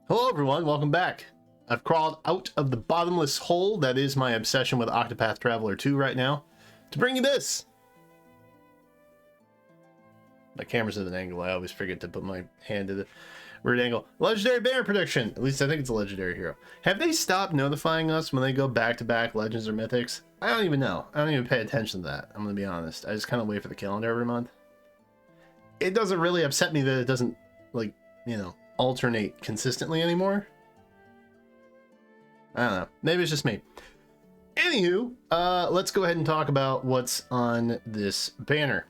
Hello everyone, welcome back. I've crawled out of the bottomless hole that is my obsession with Octopath Traveler 2 right now to bring you this. My camera's at an angle, I always forget to put my hand to the weird angle. Legendary banner prediction, at least I think it's a legendary hero. Have they stopped notifying us when they go back-to-back Legends or Mythics? I don't even know. I don't even pay attention to that, I'm gonna be honest. I just kind of wait for the calendar every month. It doesn't really upset me that it doesn't, like, you know, alternate consistently anymore. I don't know, maybe it's just me. Anywho, let's go ahead and talk about what's on this banner.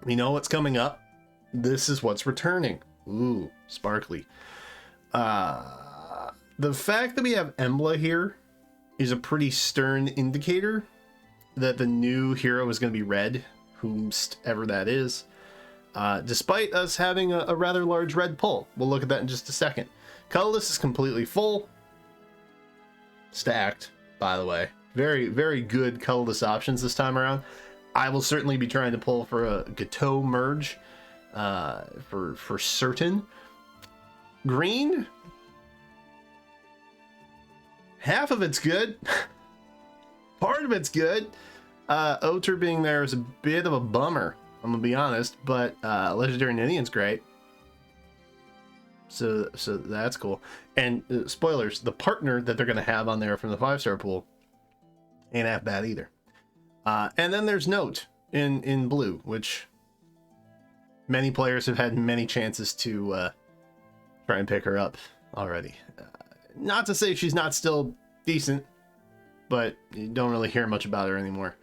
We know what's coming up. This is what's returning. Ooh, sparkly. The fact that we have Emblem here is a pretty stern indicator that the new hero is going to be red, whomstever that is. Despite us having a rather large red pull. We'll look at that in just a second. Colorless is completely full. Stacked, by the way. Very, very good colorless options this time around. I will certainly be trying to pull for a Gateau merge for certain. Green. Half of it's good. Part of it's good. Oter being there is a bit of a bummer, I'm gonna be honest, but Legendary Ninian's great. So that's cool. And spoilers, the partner that they're gonna have on there from the 5-star pool ain't half bad either. And then there's Note in blue, which many players have had many chances to try and pick her up already. Not to say she's not still decent, but you don't really hear much about her anymore.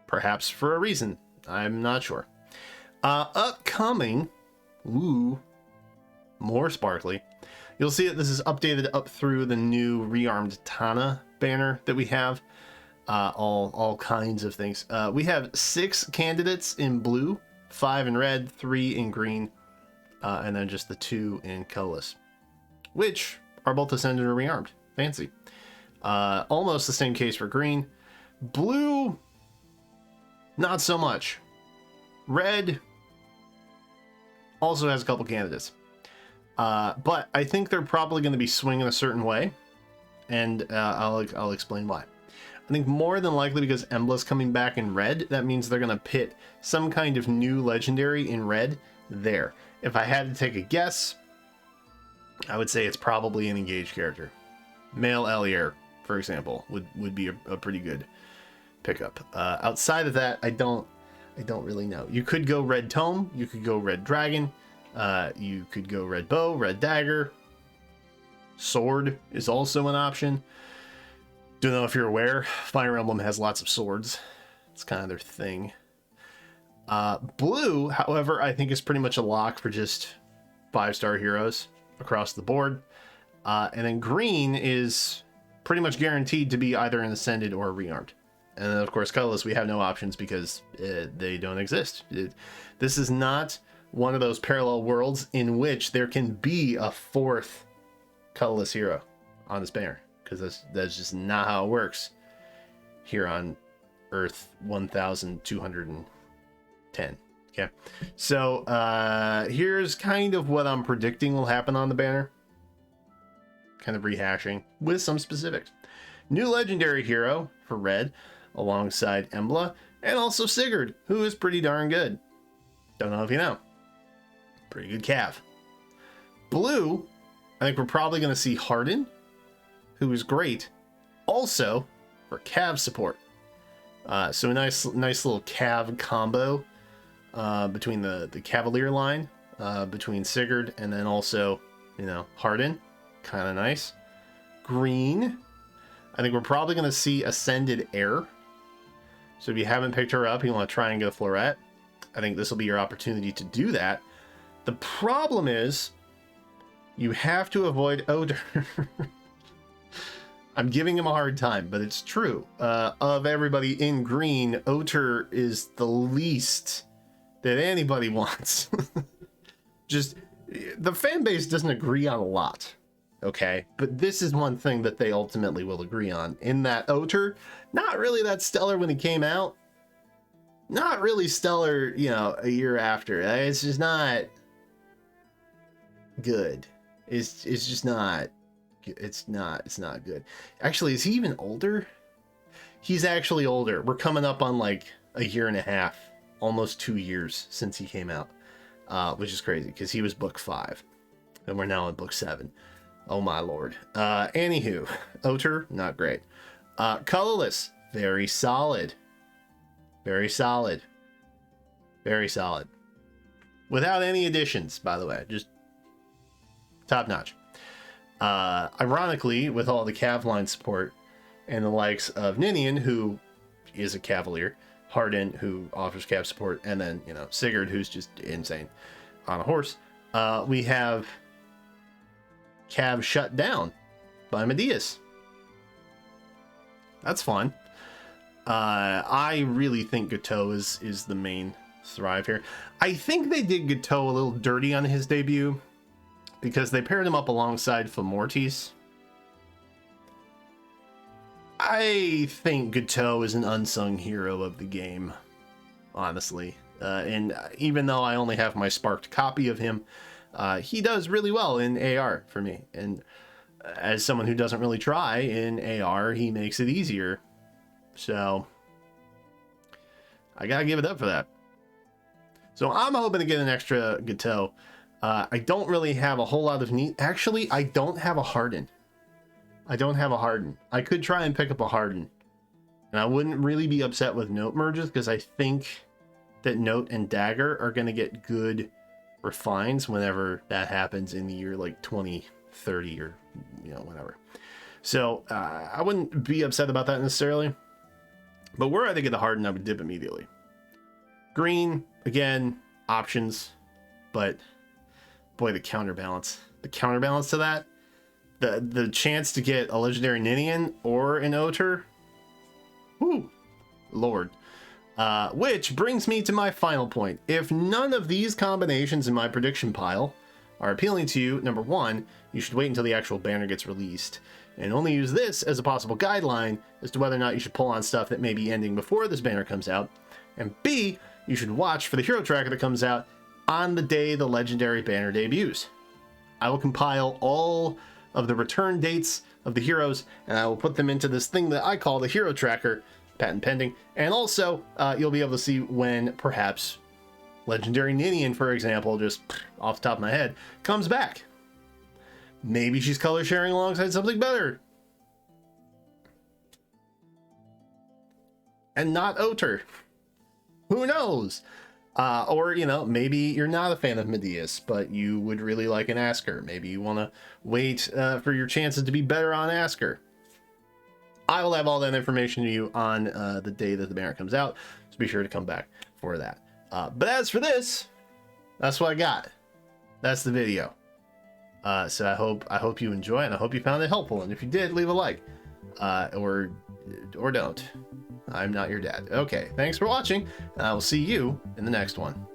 Perhaps for a reason. I'm not sure. Upcoming, ooh, more sparkly. You'll see that this is updated up through the new rearmed Tana banner that we have. All kinds of things. We have 6 candidates in blue, 5 in red, 3 in green, and then just the 2 in colorless, which are both ascended or rearmed. Fancy. Almost the same case for green. Blue, not so much. Red also has a couple candidates. But I think they're probably going to be swinging a certain way, and I'll explain why. I think more than likely because Emblem's coming back in red, that means they're going to pit some kind of new legendary in red there. If I had to take a guess, I would say it's probably an engaged character. Male Elier, for example, would be a pretty good pickup. Outside of that, I don't really know. You could go red tome, you could go red dragon, you could go red bow, red dagger. Sword is also an option. Don't know if you're aware, Fire Emblem has lots of swords. It's kind of their thing. Blue, however, I think is pretty much a lock for just 5-star heroes across the board. And then green is pretty much guaranteed to be either an ascended or rearmed. And then of course colorless, we have no options because they don't exist. This is not one of those parallel worlds in which there can be a 4th colorless hero on this banner, because that's just not how it works here on Earth 1210. Okay, so here's kind of what I'm predicting will happen on the banner, kind of rehashing with some specifics. New legendary hero for red alongside Emblem, and also Sigurd, who is pretty darn good. Don't know if you know. Pretty good Cav. Blue, I think we're probably going to see Harden, who is great, also for Cav support. So a nice little Cav combo between the Cavalier line, between Sigurd and then also, you know, Harden. Kind of nice. Green, I think we're probably going to see Ascended Air. So if you haven't picked her up, you want to try and get a Floret, I think this will be your opportunity to do that. The problem is you have to avoid Oter. I'm giving him a hard time, but it's true. Of everybody in green, Oter is the least that anybody wants. Just, the fan base doesn't agree on a lot, okay? But this is one thing that they ultimately will agree on, in that Oter, not really that stellar when he came out. Not really stellar, you know, a year after. It's just not... good. It's just not. It's not good. Actually, is he even older? He's actually older. We're coming up on like a year and a half, almost 2 years since he came out, which is crazy because he was book 5, and we're now in book 7. Oh my lord. Anywho, Oter, not great. Colorless, very solid. Very solid. Very solid. Without any additions, by the way, just top notch. Ironically, with all the Cav line support and the likes of Ninian, who is a Cavalier, Hardin, who offers Cav support, and then, you know, Sigurd, who's just insane on a horse, we have Cav shut down by Medeus. That's fun. I really think Gateau is the main thrive here. I think they did Gateau a little dirty on his debut because they paired him up alongside Famortis. I think Gateau is an unsung hero of the game, honestly. And even though I only have my sparked copy of him, he does really well in AR for me. And as someone who doesn't really try in AR, he makes it easier. So I gotta give it up for that. So I'm hoping to get an extra Gateau. I don't really have a whole lot of need. Actually, I don't have a Hardin. I don't have a Hardin. I could try and pick up a Hardin. And I wouldn't really be upset with Note merges because I think that Note and Dagger are going to get good refines whenever that happens in the year like 2030 or, you know, whatever. So I wouldn't be upset about that necessarily. But were I to get the Hardin, I would dip immediately. Green, again, options. But boy, the counterbalance. The counterbalance to that. The chance to get a legendary Ninian or an Oter. Whoo, Lord. Which brings me to my final point. If none of these combinations in my prediction pile are appealing to you, number one, you should wait until the actual banner gets released and only use this as a possible guideline as to whether or not you should pull on stuff that may be ending before this banner comes out. And B, you should watch for the hero tracker that comes out on the day the legendary banner debuts. I will compile all of the return dates of the heroes and I will put them into this thing that I call the hero tracker, patent pending, and also you'll be able to see when perhaps legendary Ninian, for example, just off the top of my head, comes back. Maybe she's color sharing alongside something better. And not Oter. Who knows? Or, you know, maybe you're not a fan of Medeus, but you would really like an Asker. Maybe you want to wait for your chances to be better on Asker. I will have all that information to you on the day that the banner comes out, so be sure to come back for that. But as for this, that's what I got. That's the video. So I hope you enjoy it, and I hope you found it helpful. And if you did, leave a like, or don't. I'm not your dad. Okay, thanks for watching, and I will see you in the next one.